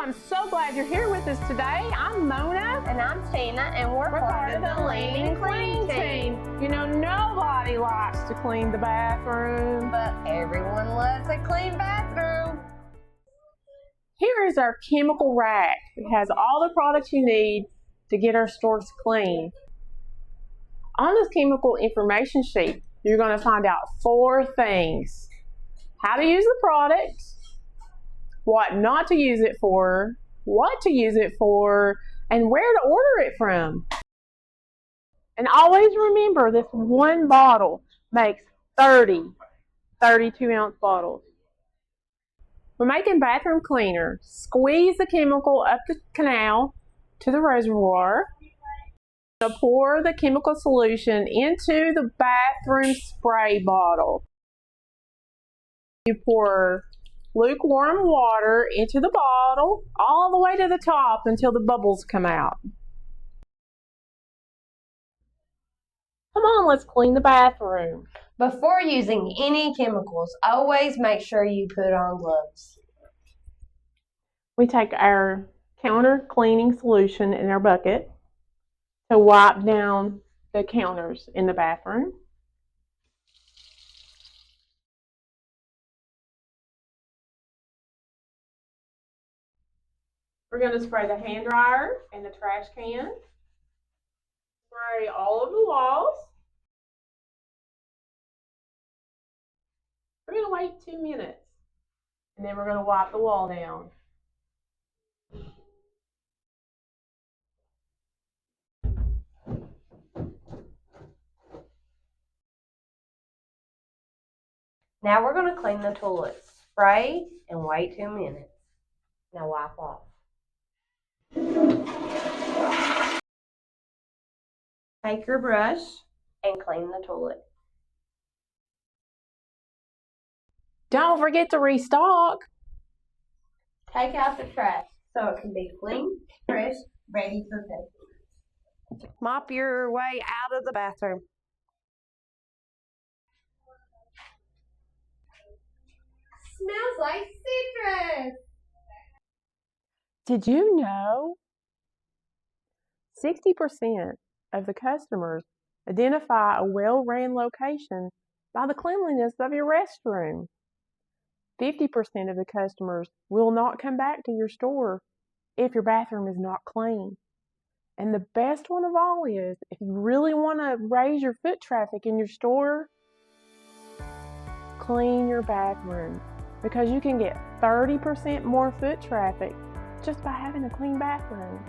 I'm so glad you're here with us today. I'm Mona. And I'm Tina, and we're part of the Lean and Clean team. You know, nobody likes to clean the bathroom, But everyone loves a clean bathroom. Here is our chemical rack. It has all the products you need to get our stores clean. On this chemical information sheet, you're going to find out 4 things. How to use the product, what not to use it for, what to use it for, and where to order it from. And always remember, this one bottle makes 30 32-ounce bottles. We're making bathroom cleaner. Squeeze the chemical up the canal to the reservoir. Pour the chemical solution into the bathroom spray bottle. You pour lukewarm water into the bottle all the way to the top until the bubbles come out. Come on, let's clean the bathroom. Before using any chemicals, always make sure you put on gloves. We take our counter cleaning solution in our bucket to wipe down the counters in the bathroom. We're going to spray the hand dryer and the trash can. Spray all over the walls. We're going to wait 2 minutes, and then we're going to wipe the wall down. Now we're going to clean the toilet. Spray and wait 2 minutes. Now wipe off. Take your brush and clean the toilet. Don't forget to restock. Take out the trash so it can be clean, fresh, ready for food. Mop your way out of the bathroom. Smells like citrus. Did you know 60% of the customers identify a well-ran location by the cleanliness of your restroom? 50% of the customers will not come back to your store if your bathroom is not clean. And the best one of all is, if you really want to raise your foot traffic in your store, clean your bathroom, because you can get 30% more foot traffic just by having a clean bathroom.